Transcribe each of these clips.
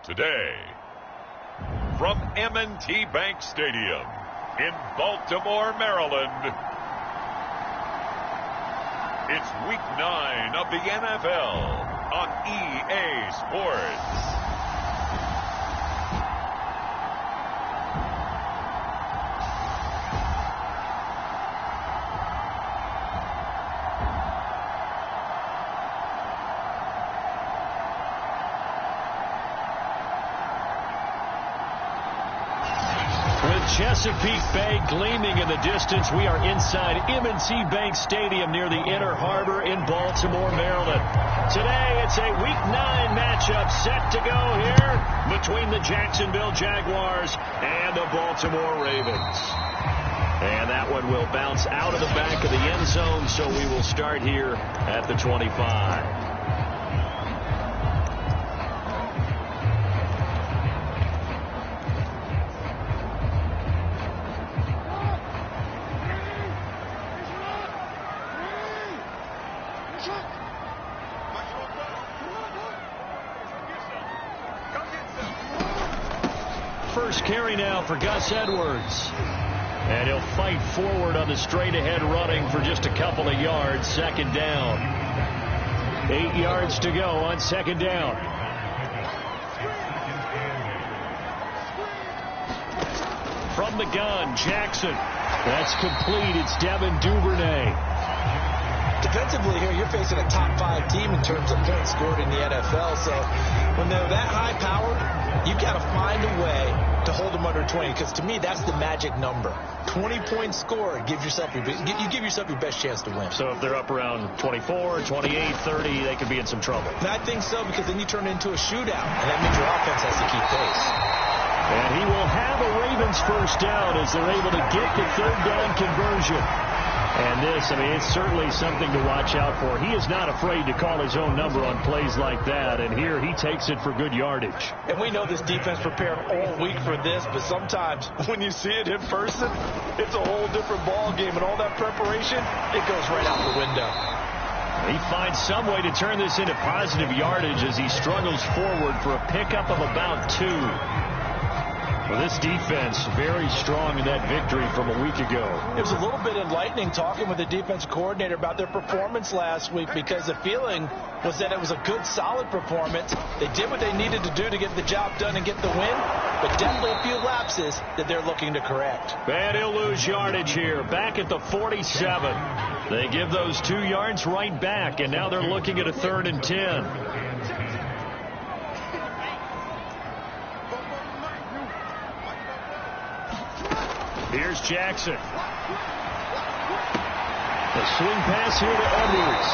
Today, from M&T Bank Stadium in Baltimore, Maryland, it's Week 9 of the NFL on EA Sports. Chesapeake Bay gleaming in the distance. We are inside M&T Bank Stadium near the Inner Harbor in Baltimore, Maryland. Today, it's a Week 9 matchup set to go here between the Jacksonville Jaguars and the Baltimore Ravens. And that one will bounce out of the back of the end zone, so we will start here at the 25. First carry now for Gus Edwards. And he'll fight forward on the straight-ahead running for just a couple of yards. Second down. 8 yards to go on second down. From the gun, Jackson. That's complete. It's Devin Duvernay. Defensively here, you're facing a top 5 team in terms of points scored in the NFL. So when they're that high-powered, you've got to find a way to hold them under 20, because to me, that's the magic number. 20 points scored, you give yourself your best chance to win. So if they're up around 24, 28, 30, they could be in some trouble. And I think so, because then you turn it into a shootout, and that means your offense has to keep pace. And he will have a Ravens first down as they're able to get the third down conversion. And this, it's certainly something to watch out for. He is not afraid to call his own number on plays like that. And here he takes it for good yardage. And we know this defense prepared all week for this, but sometimes when you see it in person, it's a whole different ball game. And all that preparation, it goes right out the window. He finds some way to turn this into positive yardage as he struggles forward for a pickup of about 2. Well, this defense very strong in that victory from a week ago. It was a little bit enlightening talking with the defense coordinator about their performance last week, because the feeling was that it was a good, solid performance. They did what they needed to do to get the job done and get the win, but definitely a few lapses that they're looking to correct. And he'll lose yardage here, back at the 47. They give those 2 yards right back, and now they're looking at a 3rd and 10. Here's Jackson. A swing pass here to Edwards.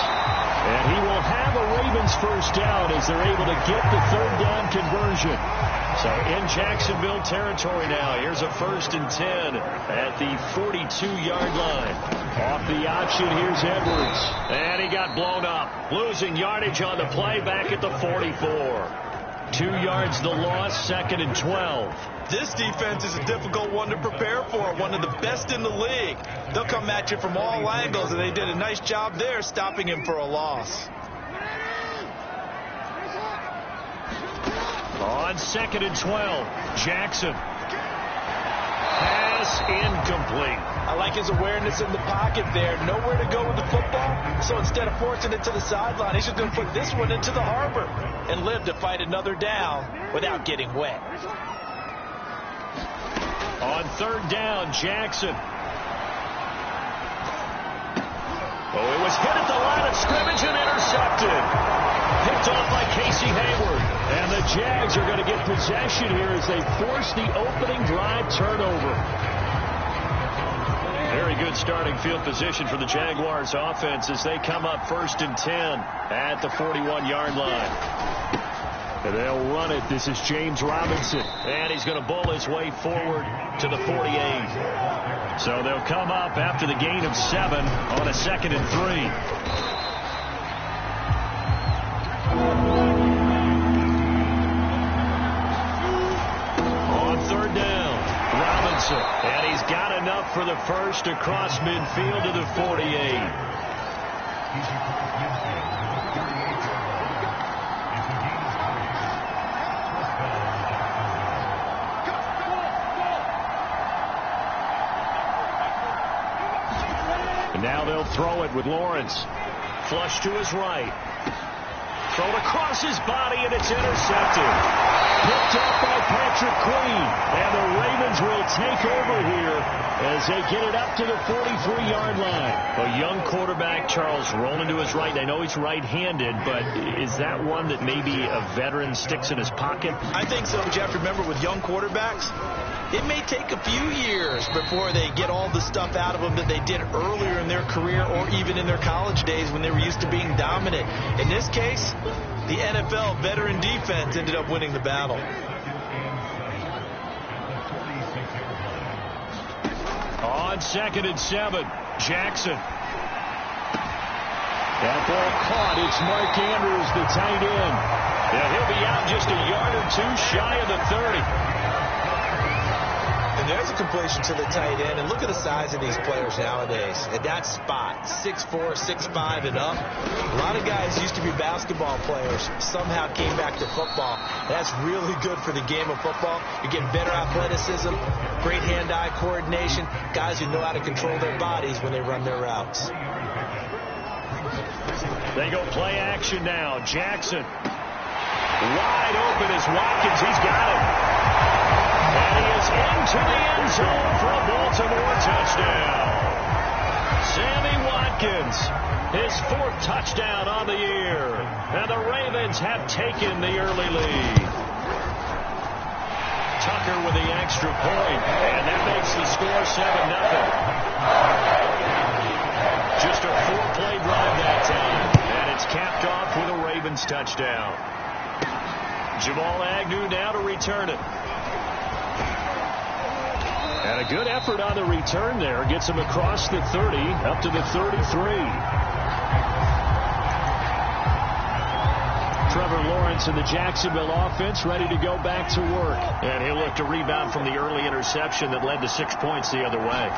And he will have a Ravens first down as they're able to get the third down conversion. So in Jacksonville territory now. Here's a 1st and 10 at the 42-yard line. Off the option, here's Edwards. And he got blown up. Losing yardage on the play back at the 44. 2 yards the loss, 2nd and 12. This defense is a difficult one to prepare for, one of the best in the league. They'll come at you from all angles, and they did a nice job there stopping him for a loss. On 2nd and 12, Jackson. Pass incomplete. I like his awareness in the pocket there. Nowhere to go with the football, so instead of forcing it to the sideline, he's just going to put this one into the harbor and live to fight another down without getting wet. On 3rd down, Jackson. Oh, it was hit at the line of scrimmage and intercepted. Picked off by Casey Hayward. And the Jags are going to get possession here as they force the opening drive turnover. Very good starting field position for the Jaguars offense as they come up 1st and 10 at the 41-yard line. And they'll run it. This is James Robinson. And he's going to bowl his way forward to the 48. So they'll come up after the gain of 7 on a 2nd and 3. On 3rd down, Robinson. And he's got enough for the first across midfield to the 48. And now they'll throw it with Lawrence. Flush to his right. Thrown across his body, and it's intercepted. Picked up by Patrick Queen. And the Ravens will take over here as they get it up to the 43-yard line. A young quarterback, Charles, rolling to his right. I know he's right-handed, but is that one that maybe a veteran sticks in his pocket? I think so, Jeff. Remember, with young quarterbacks, it may take a few years before they get all the stuff out of them that they did earlier in their career or even in their college days when they were used to being dominant. In this case, the NFL veteran defense ended up winning the battle. On 2nd and 7, Jackson. That ball caught. It's Mark Andrews, the tight end. Yeah, he'll be out just a yard or two shy of the 30. And there's a completion to the tight end. And look at the size of these players nowadays. At that spot, 6'4", 6'5", and up. A lot of guys used to be basketball players. Somehow came back to football. That's really good for the game of football. You get better athleticism, great hand-eye coordination, guys who know how to control their bodies when they run their routes. They go play action now. Jackson. Wide open is Watkins. He's got it. And he is into the end zone for a Baltimore touchdown. Sammy Watkins, his 4th touchdown on the year. And the Ravens have taken the early lead. Tucker with the extra point. And that makes the score 7-0. Just a 4-play drive that time. And it's capped off with a Ravens touchdown. Jamal Agnew now to return it. And a good effort on the return there. Gets him across the 30, up to the 33. Trevor Lawrence and the Jacksonville offense ready to go back to work. And he'll look to rebound from the early interception that led to 6 points the other way.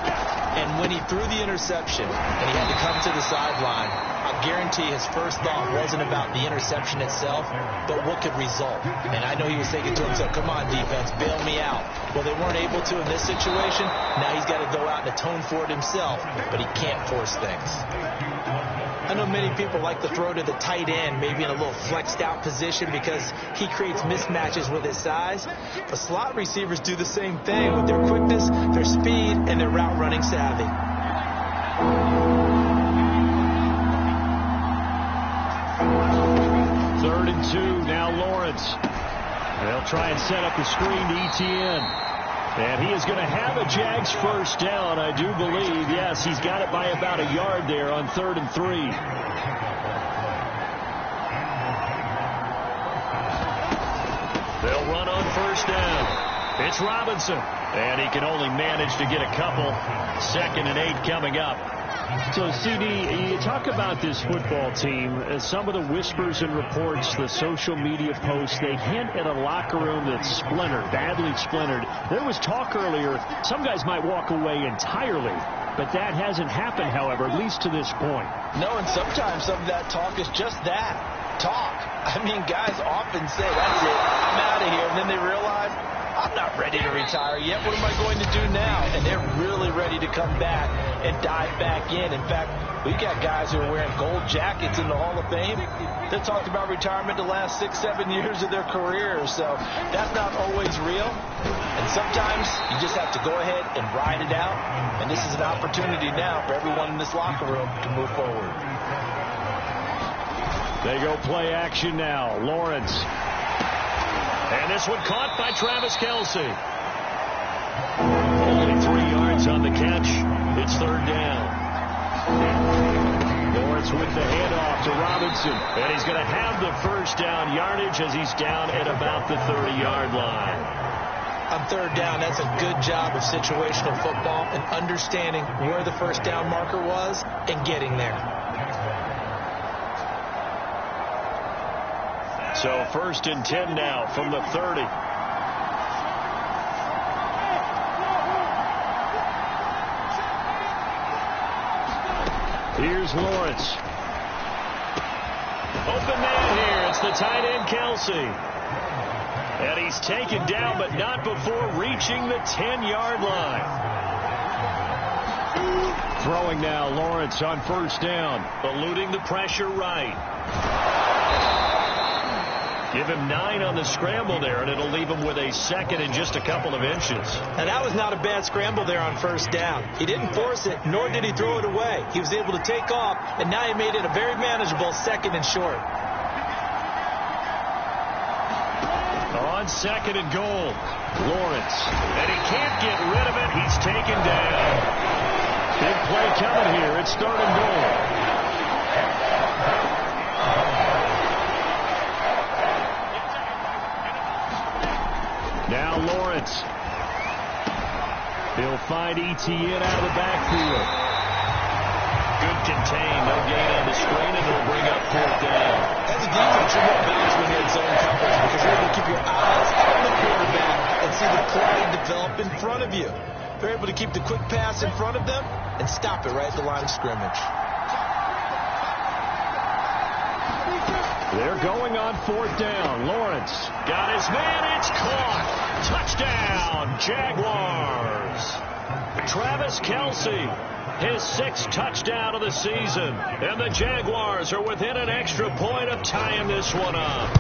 And when he threw the interception and he had to come to the sideline, I guarantee his first thought wasn't about the interception itself, but what could result. And I know he was thinking to himself, come on, defense, bail me out. Well, they weren't able to in this situation. Now he's got to go out and atone for it himself, but he can't force things. I know many people like to throw to the tight end, maybe in a little flexed out position because he creates mismatches with his size. But slot receivers do the same thing with their quickness, their speed, and their route running savvy. 3rd and 2, now Lawrence. They'll try and set up the screen to Etienne. And he is going to have a Jags first down, I do believe. Yes, he's got it by about a yard there on 3rd and 3. They'll run on first down. It's Robinson. And he can only manage to get a couple. 2nd and 8 coming up. So, CD, you talk about this football team, some of the whispers and reports, the social media posts, they hint at a locker room that's splintered, badly splintered. There was talk earlier, some guys might walk away entirely, but that hasn't happened, however, at least to this point. No, and sometimes some of that talk is just that, talk. I mean, guys often say, that's it, I'm out of here, and then they realize, I'm not ready to retire yet. What am I going to do now? And they're really ready to come back and dive back in. In fact, we've got guys who are wearing gold jackets in the Hall of Fame that talked about retirement the last 6-7 years of their careers. So that's not always real. And sometimes you just have to go ahead and ride it out. And this is an opportunity now for everyone in this locker room to move forward. They go play action now. Lawrence. And this one caught by Travis Kelce. Only 3 yards on the catch. It's 3rd down. Lawrence with the handoff to Robinson. And he's going to have the first down yardage as he's down at about the 30-yard line. On 3rd down, that's a good job of situational football and understanding where the first down marker was and getting there. So 1st and 10 now from the 30. Here's Lawrence. Open man here. It's the tight end, Kelce. And he's taken down, but not before reaching the 10-yard line. Throwing now, Lawrence on first down. Eluding the pressure right. Give him 9 on the scramble there, and it'll leave him with a second and just a couple of inches. And that was not a bad scramble there on first down. He didn't force it, nor did he throw it away. He was able to take off, and now he made it a very manageable second and short. On second and goal, Lawrence. And he can't get rid of it. He's taken down. Big play coming here. It's third and goal. Now Lawrence. He'll find Etienne out of the backfield. Good contain. No gain on the screen, and it'll bring up fourth down. As a defense, you're more balanced when you're in zone coverage because you're able to keep your eyes on the quarterback and see the play develop in front of you. They're able to keep the quick pass in front of them and stop it right at the line of scrimmage. They're going on fourth down. Lawrence got his man. It's caught. Touchdown, Jaguars. Travis Kelce, his 6th touchdown of the season. And the Jaguars are within an extra point of tying this one up.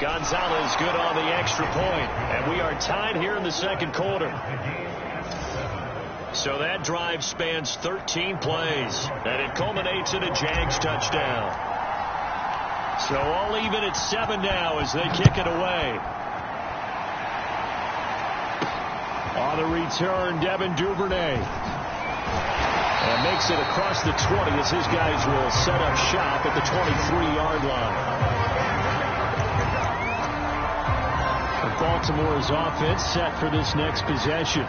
Gonzalez good on the extra point. And we are tied here in the second quarter. So that drive spans 13 plays. And it culminates in a Jags touchdown. So all even at 7 now as they kick it away. On the return, Devin Duvernay. And makes it across the 20 as his guys will set up shop at the 23-yard line. Baltimore's offense set for this next possession.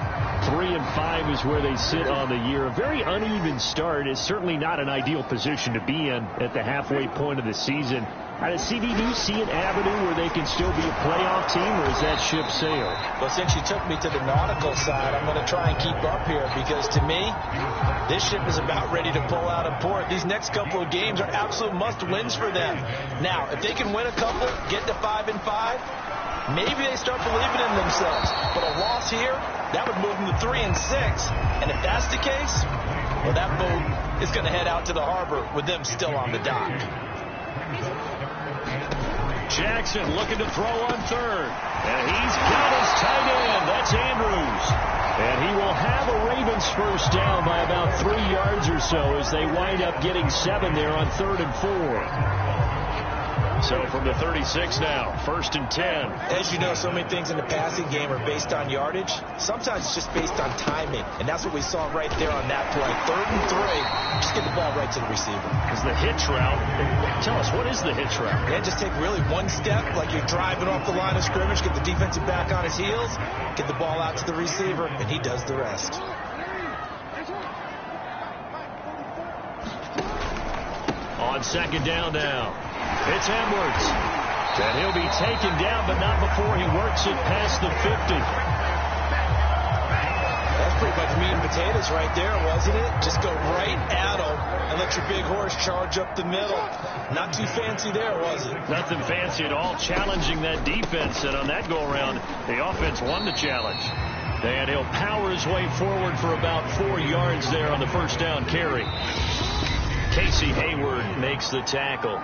3-5 is where they sit on the year. A very uneven start is certainly not an ideal position to be in at the halfway point of the season. Does CDD see an avenue where they can still be a playoff team, or is that ship sailed? Well, since you took me to the nautical side, I'm going to try and keep up here because, to me, this ship is about ready to pull out of port. These next couple of games are absolute must-wins for them. Now, if they can win a couple, get to 5-5, maybe they start believing in themselves. But a loss here, that would move them to 3-6. And if that's the case, well, that boat is going to head out to the harbor with them still on the dock. Jackson looking to throw on third. And he's got his tight end. That's Andrews. And he will have a Ravens first down by about 3 yards or so as they wind up getting 7 there on 3rd and 4. So from the 36 now, 1st and 10. As you know, so many things in the passing game are based on yardage. Sometimes it's just based on timing. And that's what we saw right there on that play. 3rd and 3. Just get the ball right to the receiver. Because the hitch route, tell us, what is the hitch route? Yeah, just take really one step like you're driving off the line of scrimmage, get the defensive back on his heels, get the ball out to the receiver, and he does the rest. On second down now. It's Edwards. And he'll be taken down, but not before he works it past the 50. That's pretty much meat and potatoes right there, wasn't it? Just go right at him and let your big horse charge up the middle. Not too fancy there, was it? Nothing fancy at all, challenging that defense. And on that go-around, the offense won the challenge. And he'll power his way forward for about 4 yards there on the first down carry. Casey Hayward makes the tackle.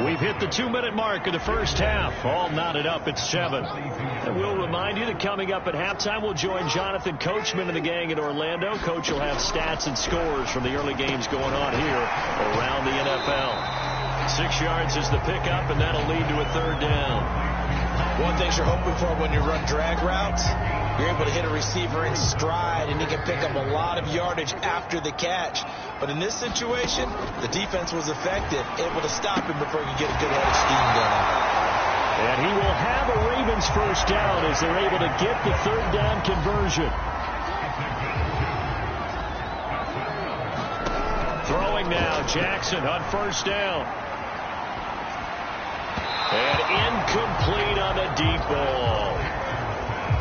We've hit the 2-minute mark of the first half. All knotted up at 7. And we'll remind you that coming up at halftime, we'll join Jonathan Coachman and the gang in Orlando. Coach will have stats and scores from the early games going on here around the NFL. 6 yards is the pickup, and that'll lead to a 3rd down. One thing you're hoping for when you run drag routes, you're able to hit a receiver in stride, and he can pick up a lot of yardage after the catch. But in this situation, the defense was effective, able to stop him before he could get a good head of steam going. And he will have a Ravens first down as they're able to get the 3rd down conversion. Throwing now, Jackson on first down. And incomplete on the deep ball.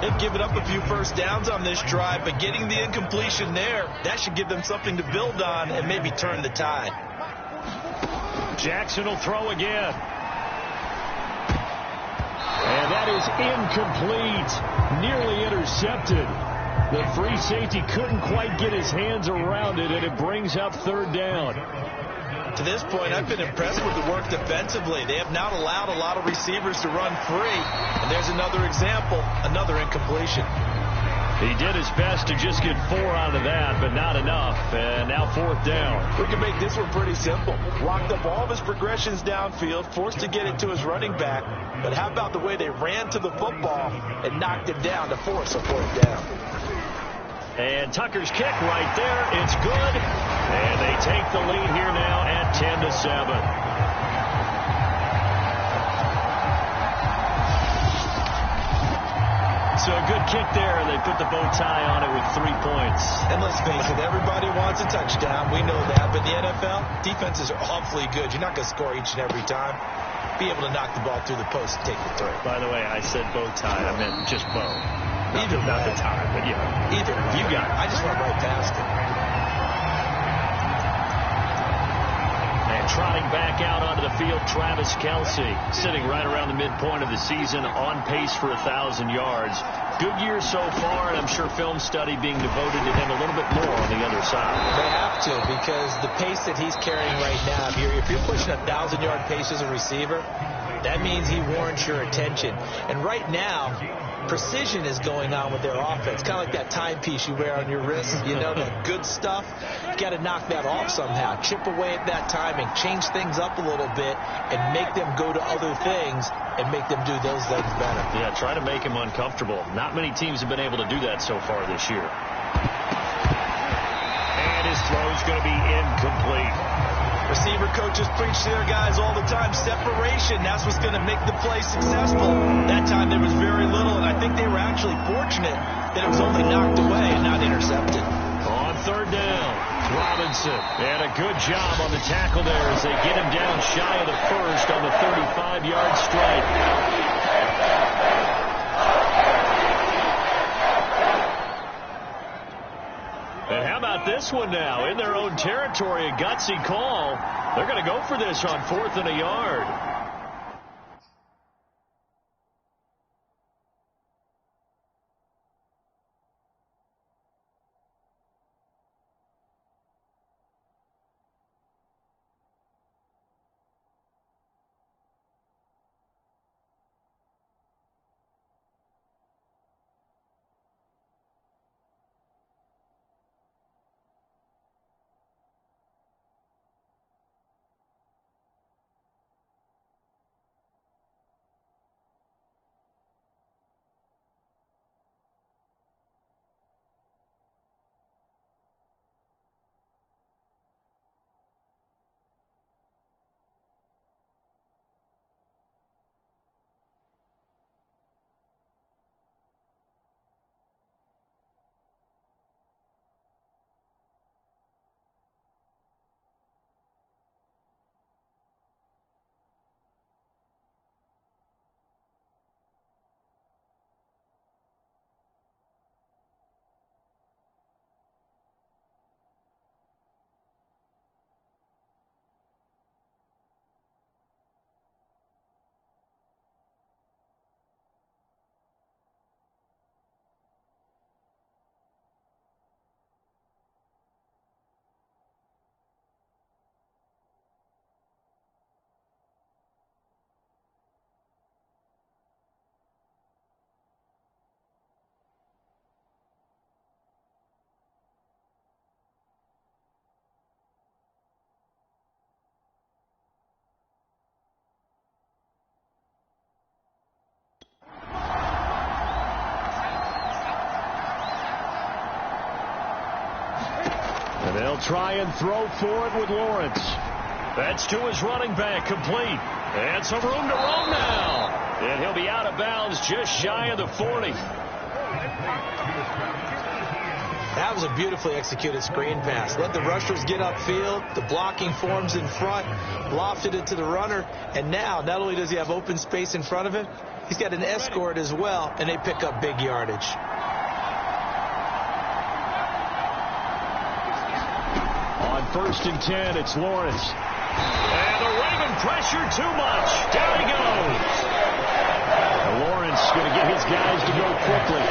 They've given up a few first downs on this drive, but getting the incompletion there, that should give them something to build on and maybe turn the tide. Jackson will throw again. And that is incomplete. Nearly intercepted. The free safety couldn't quite get his hands around it, and it brings up third down. To this point, I've been impressed with the work defensively. They have not allowed a lot of receivers to run free. And there's another example, another incompletion. He did his best to just get 4 out of that, but not enough. And now fourth down. We can make this one pretty simple. Locked up all of his progressions downfield, forced to get it to his running back. But how about the way they ran to the football and knocked him down to force a fourth down? And Tucker's kick right there. It's good. And they take the lead here now at 10-7. So a good kick there, and they put the bow tie on it with 3 points. And let's face it, everybody wants a touchdown. We know that. But in the NFL, defenses are awfully good. You're not going to score each and every time. Be able to knock the ball through the post and take the throw. By the way, I said bow tie. I meant just bow. Not the tie, but yeah. Either. You got it. I just went right past it. Trotting back out onto the field, Travis Kelce, sitting right around the midpoint of the season, on pace for 1,000 yards. Good year so far, and I'm sure film study being devoted to him a little bit more on the other side. They have to, because the pace that he's carrying right now, if you're pushing 1,000-yard pace as a receiver, that means he warrants your attention. And right now, precision is going on with their offense. Kind of like that timepiece you wear on your wrist. You know, that good stuff. You got to knock that off somehow. Chip away at that timing. Change things up a little bit and make them go to other things and make them do those things better. Yeah, try to make him uncomfortable. Not many teams have been able to do that so far this year. And his throw's going to be incomplete. Receiver coaches preach to their guys all the time. Separation, that's what's going to make the play successful. That time there was very little, and I think they were actually fortunate that it was only knocked away and not intercepted. On third down, Robinson. And a good job on the tackle there as they get him down shy of the first on the 35-yard strike. And how about this one now? In their own territory, a gutsy call. They're going to go for this on 4th and a yard. And they'll try and throw for it with Lawrence. That's to his running back, complete. And some room to roam now. And he'll be out of bounds just shy of the 40. That was a beautifully executed screen pass. Let the rushers get upfield. The blocking forms in front. Lofted it to the runner. And now, not only does he have open space in front of him, he's got an escort as well, and they pick up big yardage. On 1st and 10, it's Lawrence. And the Raven pressure too much. Down he goes. Lawrence going to get his guys to go quickly.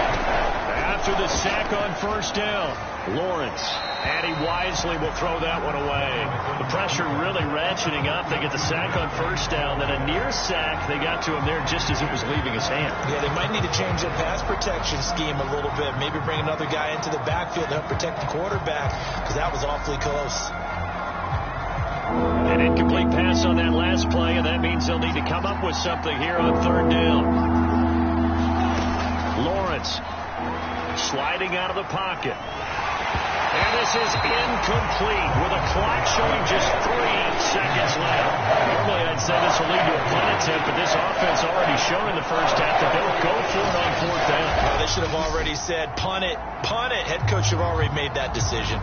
after the sack on first down. Lawrence, and he wisely will throw that one away. The pressure really ratcheting up. They get the sack on first down, then a near sack. They got to him there just as it was leaving his hand. Yeah, they might need to change their pass protection scheme a little bit. Maybe bring another guy into the backfield to help protect the quarterback, because that was awfully close. An incomplete pass on that last play, and that means they'll need to come up with something here on third down. Lawrence sliding out of the pocket. And this is incomplete with a clock showing just 3 seconds left. Normally I'd say this will lead to a punt attempt, but this offense already shown in the first half that they'll go for it on fourth down. Well, they should have already said, punt it, punt it. Head coach should have already made that decision.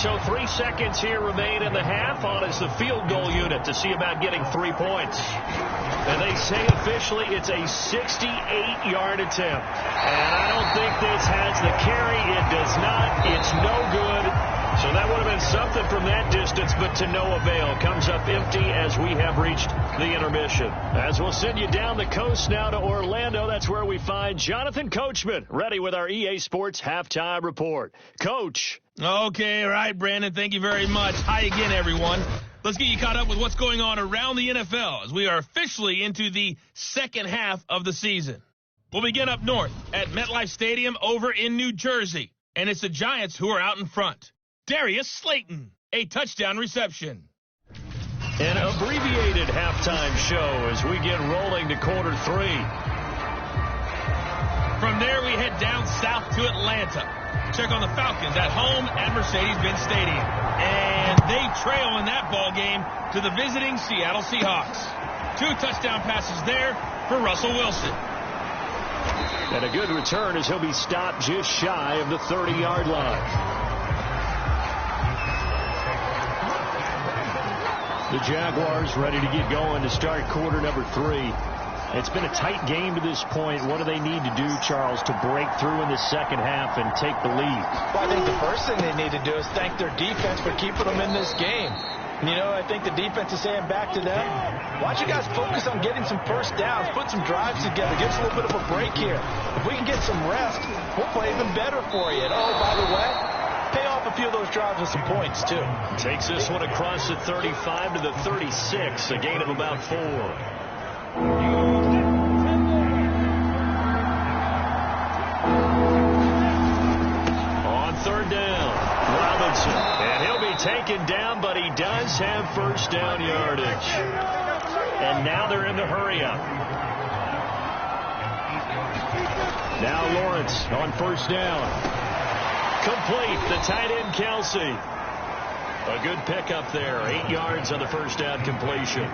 So 3 seconds here remain in the half. On is the field goal unit to see about getting 3 points. And they say officially it's a 68-yard attempt. And I don't think this has the carry. It does not. It's no good. So that would have been something from that distance, but to no avail. Comes up empty as we have reached the intermission. As we'll send you down the coast now to Orlando, that's where we find Jonathan Coachman, ready with our EA Sports Halftime Report. Coach. Okay, all right, Brandon, thank you very much. Hi again, everyone. Let's get you caught up with what's going on around the NFL as we are officially into the second half of the season. We'll begin up north at MetLife Stadium over in New Jersey, and it's the Giants who are out in front. Darius Slayton, a touchdown reception. An abbreviated halftime show as we get rolling to quarter 3. From there, we head down south to Atlanta. Check on the Falcons at home at Mercedes-Benz Stadium. And they trail in that ball game to the visiting Seattle Seahawks. 2 touchdown passes there for Russell Wilson. And a good return as he'll be stopped just shy of the 30-yard line. The Jaguars ready to get going to start quarter number 3. It's been a tight game to this point. What do they need to do, Charles, to break through in the second half and take the lead? Well, I think the first thing they need to do is thank their defense for keeping them in this game. You know, I think the defense is saying back to them, why don't you guys focus on getting some first downs, put some drives together, give us a little bit of a break here. If we can get some rest, we'll play even better for you. And, oh, by the way, pay off a few of those drives with some points, too. Takes this one across the 35 to the 36, a gain of about 4. On third down, Robinson, and he'll be taken down, but he does have first down yardage. And now they're in the hurry up. Now Lawrence on first down. Complete, the tight end Kelsey. A good pickup there, 8 yards on the first down completion.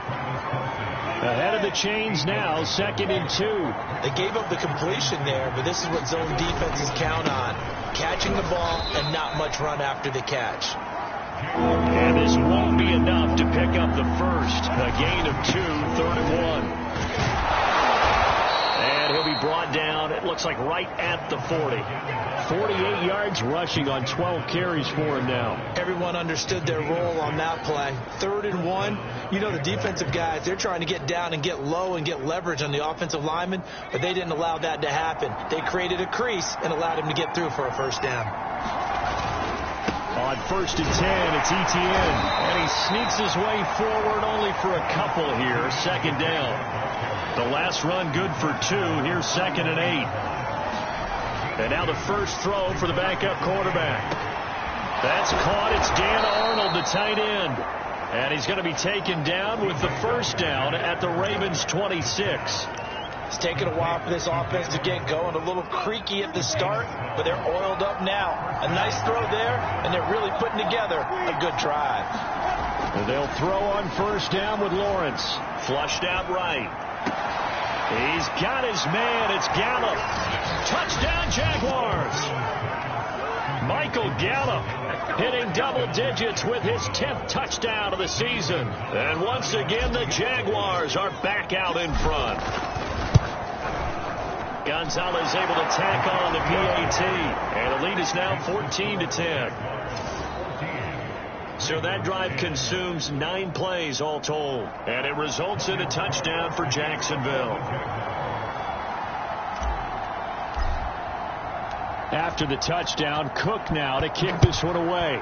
Ahead of the chains now, 2nd and 2. They gave up the completion there, but this is what zone defenses count on. Catching the ball and not much run after the catch. And this won't be enough to pick up the first. A gain of 2, 3rd and 1. And he'll be brought down, it looks like right at the 40. 48 yards rushing on 12 carries for him now. Everyone understood their role on that play. 3rd and 1. You know, the defensive guys, they're trying to get down and get low and get leverage on the offensive lineman, but they didn't allow that to happen. They created a crease and allowed him to get through for a first down. On 1st and 10, it's Etienne, and he sneaks his way forward only for a couple here. 2nd down. The last run good for 2. Here's 2nd and 8. And now the first throw for the backup quarterback. That's caught. It's Dan Arnold, the tight end. And he's going to be taken down with the first down at the Ravens' 26. It's taken a while for this offense to get going. A little creaky at the start, but they're oiled up now. A nice throw there, and they're really putting together a good drive. And they'll throw on first down with Lawrence. Flushed out right. He's got his man. It's Gallup. Touchdown, Jaguars. Michael Gallup hitting double digits with his 10th touchdown of the season. And once again, the Jaguars are back out in front. Gonzalez able to tack on the PAT. And the lead is now 14-10. So that drive consumes 9 plays all told. And it results in a touchdown for Jacksonville. After the touchdown, Cook now to kick this one away.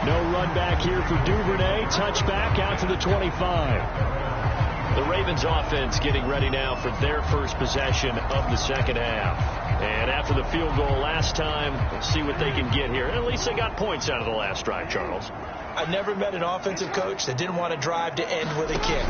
No run back here for Duvernay. Touchback out to the 25. The Ravens offense getting ready now for their first possession of the second half. And after the field goal last time, let's see what they can get here. At least they got points out of the last drive, Charles. I never met an offensive coach that didn't want to drive to end with a kick.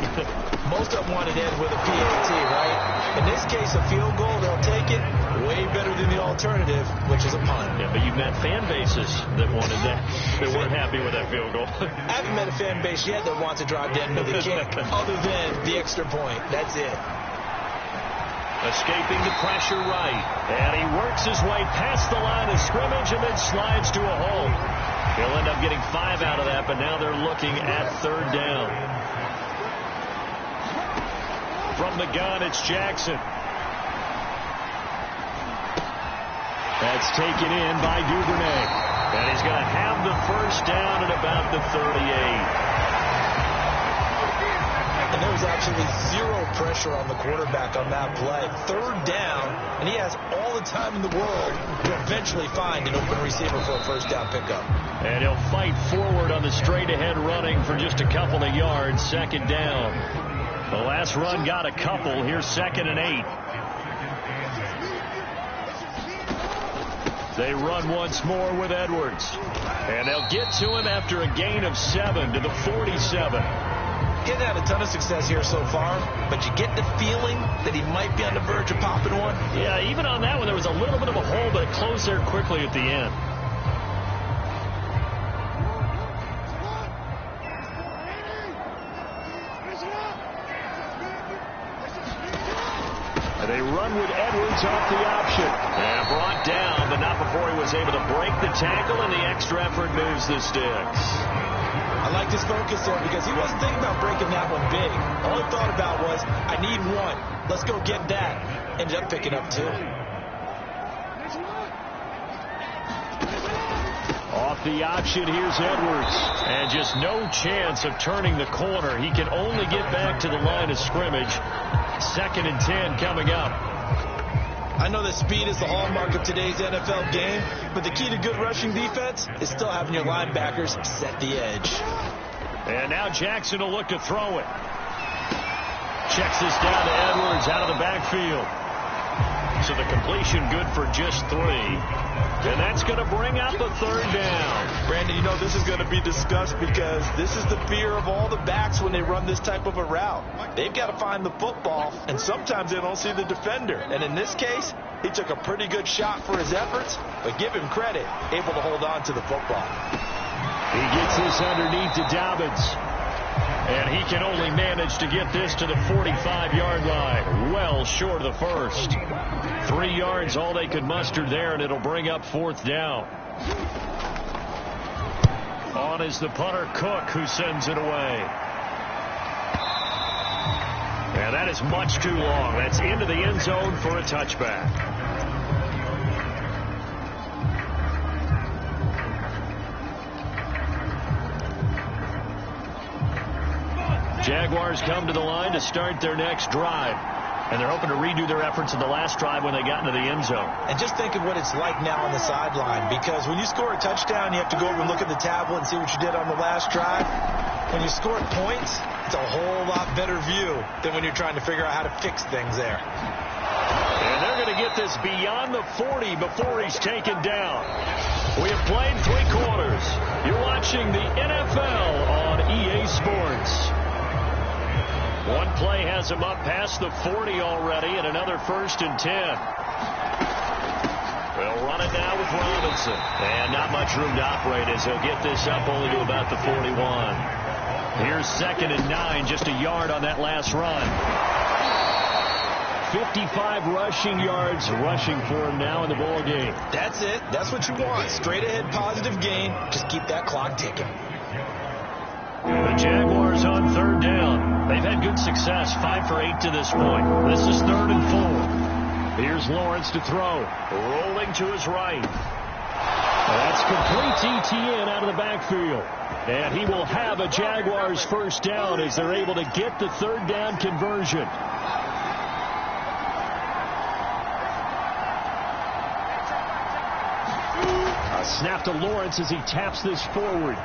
Most of them wanted to end with a PAT, right? In this case, a field goal, they'll take it. Way better than the alternative, which is a punt. Yeah, but you've met fan bases that wanted that. They weren't happy with that field goal. I haven't met a fan base yet that wants to drive to end with a kick, other than the extra point. That's it. Escaping the pressure right. And he works his way past the line of scrimmage and then slides to a hole. He'll end up getting 5 out of that, but now they're looking at third down. From the gun, it's Jackson. That's taken in by Duvernay. And he's going to have the first down at about the 38. And there was actually 0 pressure on the quarterback on that play. Third down, and he has all the time in the world to eventually find an open receiver for a first down pickup. And he'll fight forward on the straight-ahead running for just a couple of yards. Second down. The last run got a couple. Here's 2nd and 8. They run once more with Edwards. And they'll get to him after a gain of 7 to the 47. Getting had a ton of success here so far, but you get the feeling that he might be on the verge of popping one. Yeah, even on that one, there was a little bit of a hole, but it closed there quickly at the end. And they run with Edwards off the option. And brought down, but not before he was able to break the tackle, and the extra effort moves the sticks. I like his focus there because he wasn't thinking about breaking that one big. All he thought about was, I need 1. Let's go get that. Ended up picking up 2. Off the option, here's Edwards. And just no chance of turning the corner. He can only get back to the line of scrimmage. 2nd and 10 coming up. I know that speed is the hallmark of today's NFL game, but the key to good rushing defense is still having your linebackers set the edge. And now Jackson will look to throw it. Checks this down to Edwards out of the backfield. So the completion good for just 3. And that's going to bring out the third down. Brandon, you know this is going to be discussed because this is the fear of all the backs when they run this type of a route. They've got to find the football, and sometimes they don't see the defender. And in this case, he took a pretty good shot for his efforts, but give him credit, able to hold on to the football. He gets this underneath to Dobbins. And he can only manage to get this to the 45-yard line. Well short of the first. 3 yards all they could muster there, and it'll bring up 4th down. On is the punter, Cook, who sends it away. And that is much too long. That's into the end zone for a touchback. Jaguars come to the line to start their next drive. And they're hoping to redo their efforts in the last drive when they got into the end zone. And just think of what it's like now on the sideline, because when you score a touchdown, you have to go over and look at the tablet and see what you did on the last drive. When you score points, it's a whole lot better view than when you're trying to figure out how to fix things there. And they're going to get this beyond the 40 before he's taken down. We have played 3 quarters. You're watching the NFL on EA Sports. One play has him up past the 40 already, and another 1st and 10. We'll run it now with Robinson. And not much room to operate as he'll get this up only to about the 41. Here's 2nd and 9, just a yard on that last run. 55 rushing yards rushing for him now in the ball game. That's it. That's what you want. Straight ahead positive gain. Just keep that clock ticking. The Jaguars on 3rd down. They've had good success, 5 for 8 to this point. This is 3rd and 4. Here's Lawrence to throw. Rolling to his right. That's complete ETN out of the backfield. And he will have a Jaguars first down as they're able to get the 3rd down conversion. A snap to Lawrence as he taps this forward.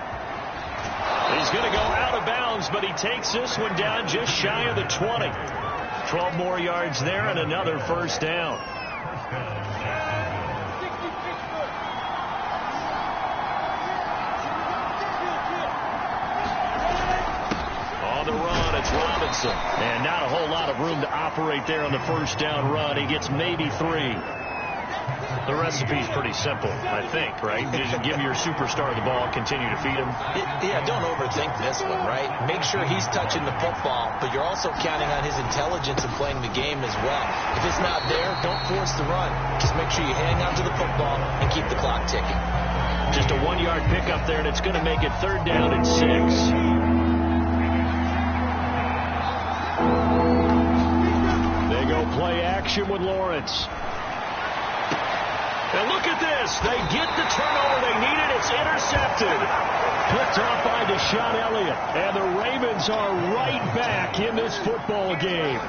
He's going to go out of bounds, but he takes this one down just shy of the 20. 12 more yards there and another first down. On the run, it's Robinson. And not a whole lot of room to operate there on the first down run. He gets maybe 3. The recipe's pretty simple, I think, right? Just give your superstar the ball, continue to feed him. Yeah, don't overthink this one, right? Make sure he's touching the football, but you're also counting on his intelligence in playing the game as well. If it's not there, don't force the run. Just make sure you hang on to the football and keep the clock ticking. Just a 1-yard pickup there, and it's going to make it 3rd down and 6. They go play action with Lawrence. And look at this. They get the turnover they needed. It's intercepted. Picked off by Deshaun Elliott. And the Ravens are right back in this football game.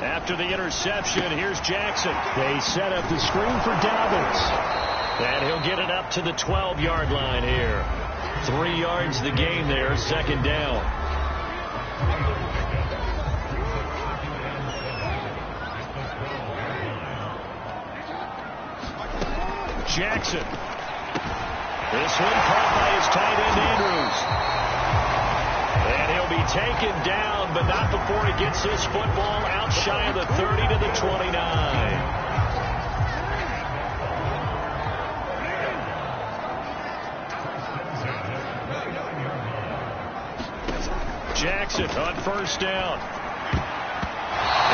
After the interception, here's Jackson. They set up the screen for Dobbins. And he'll get it up to the 12-yard line here. 3 yards the game there, 2nd down. Jackson. This one caught by his tight end, Andrews. And he'll be taken down, but not before he gets this football out shy of the 30 to the 29. Jackson on first down.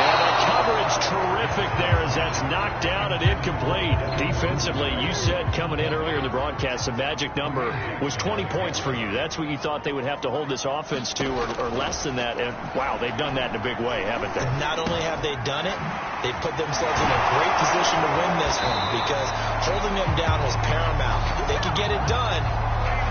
And the coverage terrific there as that's knocked down and incomplete. Defensively, you said coming in earlier in the broadcast, the magic number was 20 points for you. That's what you thought they would have to hold this offense to, or less than that. And, wow, they've done that in a big way, haven't they? Not only have they done it, they put themselves in a great position to win this one because holding them down was paramount. If they could get it done,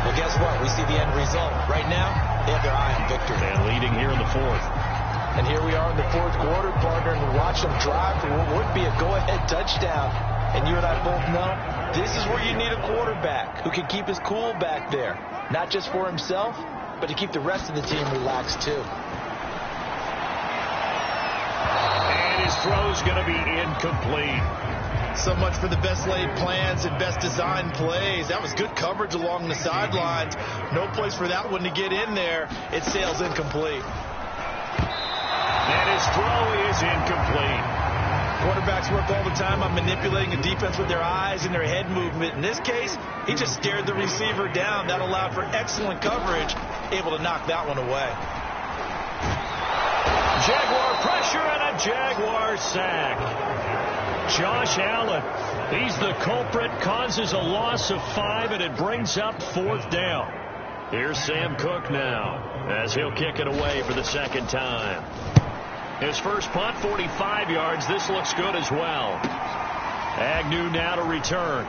well, guess what? We see the end result. Right now, they have their eye on victory. And leading here in the 4th. And here we are in the 4th quarter, partner, and watch them drive for what would be a go-ahead touchdown. And you and I both know this is where you need a quarterback who can keep his cool back there. Not just for himself, but to keep the rest of the team relaxed, too. And his throw's going to be incomplete. So much for the best laid plans and best designed plays. That was good coverage along the sidelines. No place for that one to get in there. It sails incomplete. And his throw is incomplete. Quarterbacks work all the time on manipulating a defense with their eyes and their head movement. In this case, he just stared the receiver down. That allowed for excellent coverage, able to knock that one away. Jaguar pressure and a Jaguar sack. Josh Allen, he's the culprit, causes a loss of 5, and it brings up 4th down. Here's Sam Cook now, as he'll kick it away for the 2nd time. His first punt, 45 yards. This looks good as well. Agnew now to return.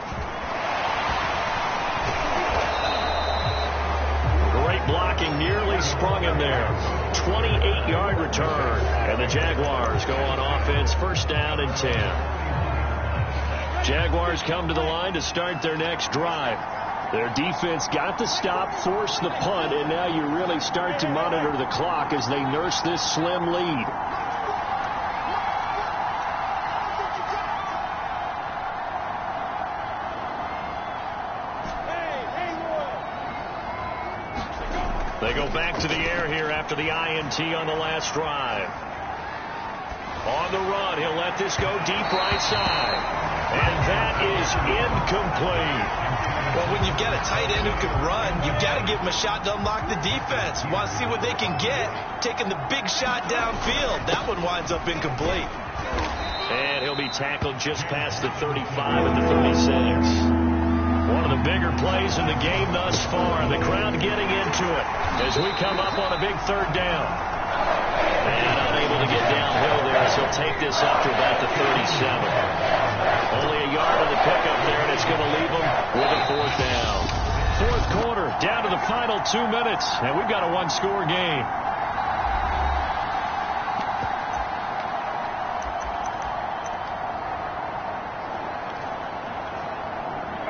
Great blocking, nearly sprung him there. 28-yard return. And the Jaguars go on offense, 1st down and 10. Jaguars come to the line to start their next drive. Their defense got the stop, forced the punt, and now you really start to monitor the clock as they nurse this slim lead. They go back to the air here after the INT on the last drive. On the run, he'll let this go deep right side. And that is incomplete. Well, when you've got a tight end who can run, you've got to give him a shot to unlock the defense. Want to see what they can get, taking the big shot downfield. That one winds up incomplete. And he'll be tackled just past the 35 at the 36. One of the bigger plays in the game thus far. The crowd getting into it as we come up on a big third down. And unable to get downhill there as he'll take this up to about the 37. Only a yard on the pickup there, and it's going to leave him with a fourth down. Fourth quarter, down to the final 2 minutes, and we've got a one-score game.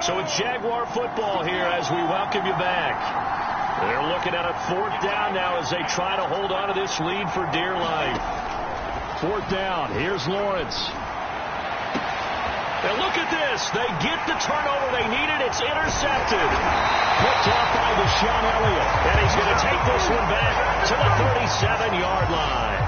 So it's Jaguar football here as we welcome you back. They're looking at a fourth down now as they try to hold on to this lead for dear life. Fourth down. Here's Lawrence. Now look at this. They get the turnover they needed. It's intercepted. Picked off by Deshaun Elliott. And he's going to take this one back to the 37-yard line.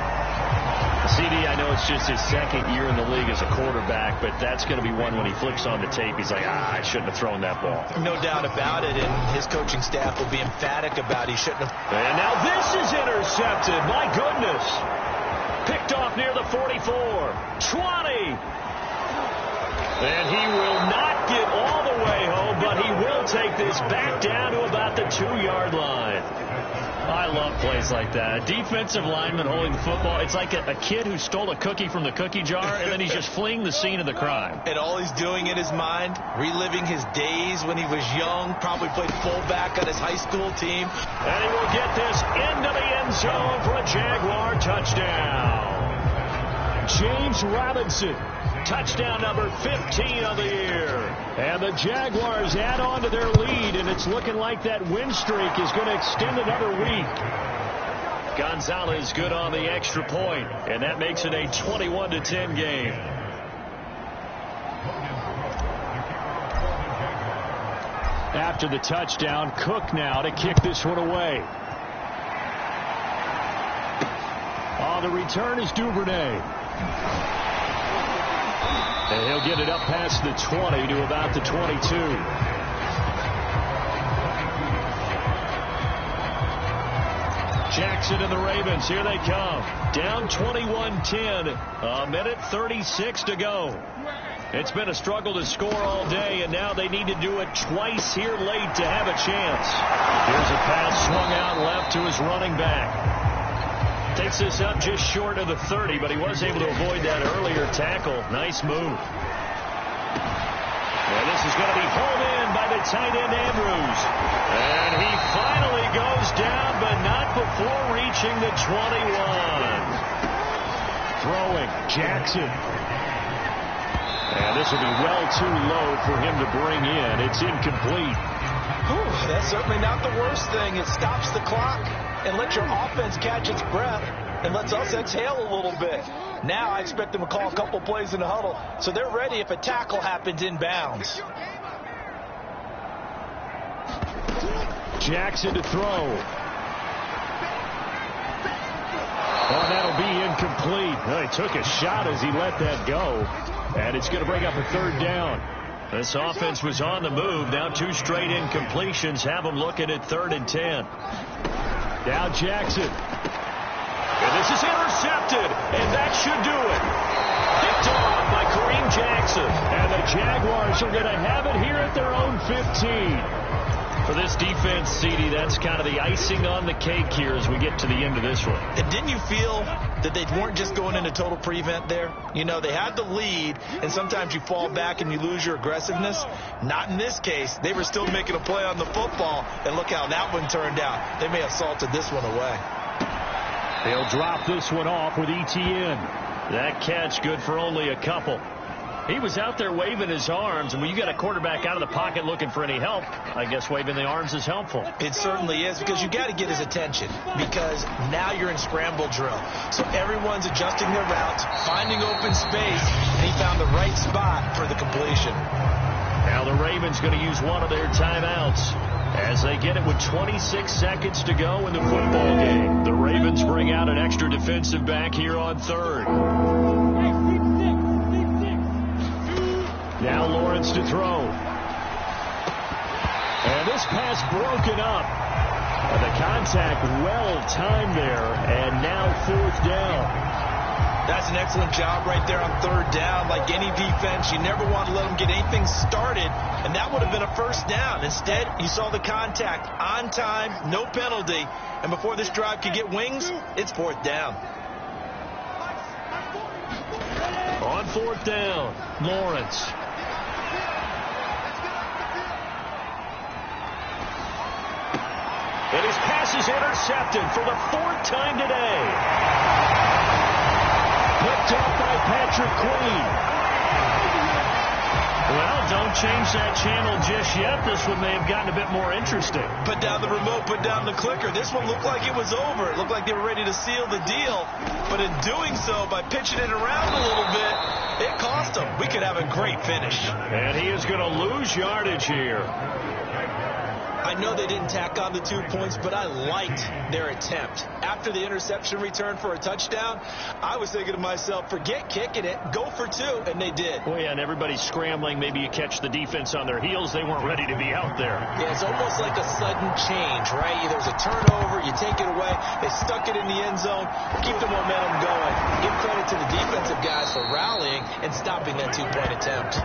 CD, I know it's just his second year in the league as a quarterback, but that's going to be one when he flips on the tape. He's like, I shouldn't have thrown that ball. No doubt about it, and his coaching staff will be emphatic about he shouldn't have. And now this is intercepted. My goodness. Picked off near the 44. 20. And he will not get all the way home, but he will take this back down to about the 2-yard line. I love plays like that. A defensive lineman holding the football. It's like a kid who stole a cookie from the cookie jar, and then he's just fleeing the scene of the crime. And all he's doing in his mind, reliving his days when he was young, probably played fullback on his high school team. And he will get this into the end zone for a Jaguar touchdown. James Robinson. Touchdown number 15 of the year. And the Jaguars add on to their lead, and it's looking like that win streak is going to extend another week. Gonzalez good on the extra point, and that makes it a 21-10 game. After the touchdown, Cook now to kick this one away. On the return is Duvernay. And he'll get it up past the 20 to about the 22. Jackson and the Ravens, here they come. Down 21-10, a minute 36 to go. It's been a struggle to score all day, and now they need to do it twice here late to have a chance. Here's a pass swung out left to his running back. Takes this up just short of the 30, but he was able to avoid that earlier tackle. Nice move. And this is going to be pulled in by the tight end Andrews. And he finally goes down, but not before reaching the 21. Throwing, Jackson. And this will be well too low for him to bring in. It's incomplete. That's certainly not the worst thing. It stops the clock and lets your offense catch its breath and lets us exhale a little bit. Now I expect them to call a couple plays in the huddle so they're ready if a tackle happens inbounds. Jackson to throw. Oh, that'll be incomplete. Well, he took a shot as he let that go. And it's going to bring up a third down. This offense was on the move. Now 2 straight incompletions have them looking at 3rd and 10. Now Jackson. And this is intercepted. And that should do it. Picked off by Kareem Jackson. And the Jaguars are going to have it here at their own 15. For this defense, CD, that's kind of the icing on the cake here as we get to the end of this one. And didn't you feel that they weren't just going into total prevent there? You know, they had the lead, and sometimes you fall back and you lose your aggressiveness. Not in this case. They were still making a play on the football, and look how that one turned out. They may have salted this one away. They'll drop this one off with ETN. That catch good for only a couple. He was out there waving his arms, and when you got a quarterback out of the pocket looking for any help, I guess waving the arms is helpful. It certainly is, because you got to get his attention, because now you're in scramble drill. So everyone's adjusting their routes, finding open space, and he found the right spot for the completion. Now the Ravens going to use one of their timeouts as they get it with 26 seconds to go in the football game. The Ravens bring out an extra defensive back here on 3rd. Now Lawrence to throw. And this pass broken up. And the contact well timed there. And now 4th down. That's an excellent job right there on third down. Like any defense, you never want to let them get anything started, and that would have been a first down. Instead, you saw the contact on time, no penalty, and before this drive could get wings, it's fourth down. On fourth down, Lawrence. And his pass is intercepted for the fourth time today. Picked up by Patrick Queen. Well, don't change that channel just yet. This one may have gotten a bit more interesting. Put down the remote, put down the clicker. This one looked like it was over. It looked like they were ready to seal the deal. But in doing so, by pitching it around a little bit, it cost them. We could have a great finish. And he is going to lose yardage here. I know they didn't tack on the 2 points, but I liked their attempt. After the interception return for a touchdown, I was thinking to myself, forget kicking it, go for two, and they did. Well, yeah, and everybody's scrambling. Maybe you catch the defense on their heels. They weren't ready to be out there. Yeah, it's almost like a sudden change, right? There's a turnover, you take it away, they stuck it in the end zone, keep the momentum going. Give credit to the defensive guys for rallying and stopping that two-point attempt.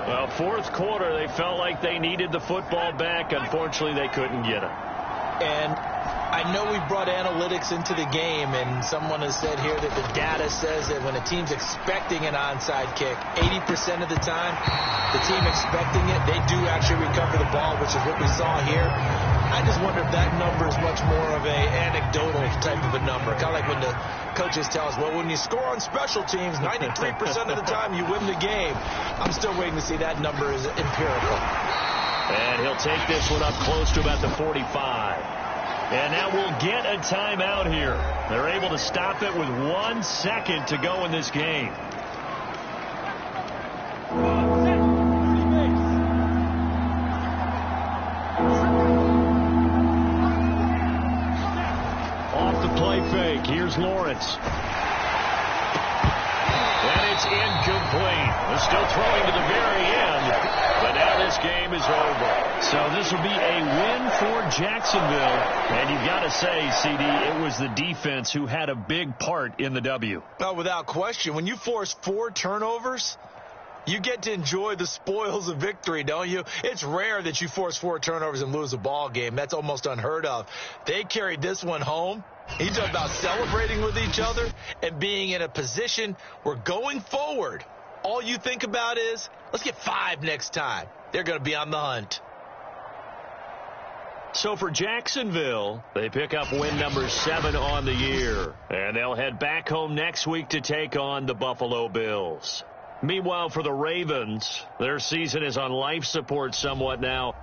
Well, fourth quarter, they felt like they needed the football back. Unfortunately, they couldn't get it. And I know we brought analytics into the game, and someone has said here that the data says that when a team's expecting an onside kick, 80% of the time, the team expecting it, they do actually recover the ball, which is what we saw here. I just wonder if that number is much more of a anecdotal type of a number. Kind of like when the coaches tell us, well, when you score on special teams, 93% of the time you win the game. I'm still waiting to see that number is empirical. And he'll take this one up close to about the 45. And now we'll get a timeout here. They're able to stop it with 1 second to go in this game. Off the play fake, here's Lawrence. And it's incomplete. They're still throwing to the very end, but now this game is over. So this will be a win for Jacksonville. And you've got to say, CD, it was the defense who had a big part in the W. Oh, without question. When you force 4 turnovers, you get to enjoy the spoils of victory, don't you? It's rare that you force 4 turnovers and lose a ball game. That's almost unheard of. They carried this one home. You talk about celebrating with each other and being in a position where going forward, all you think about is, let's get 5 next time. They're going to be on the hunt. So for Jacksonville, they pick up win number 7 on the year. And they'll head back home next week to take on the Buffalo Bills. Meanwhile, for the Ravens, their season is on life support somewhat now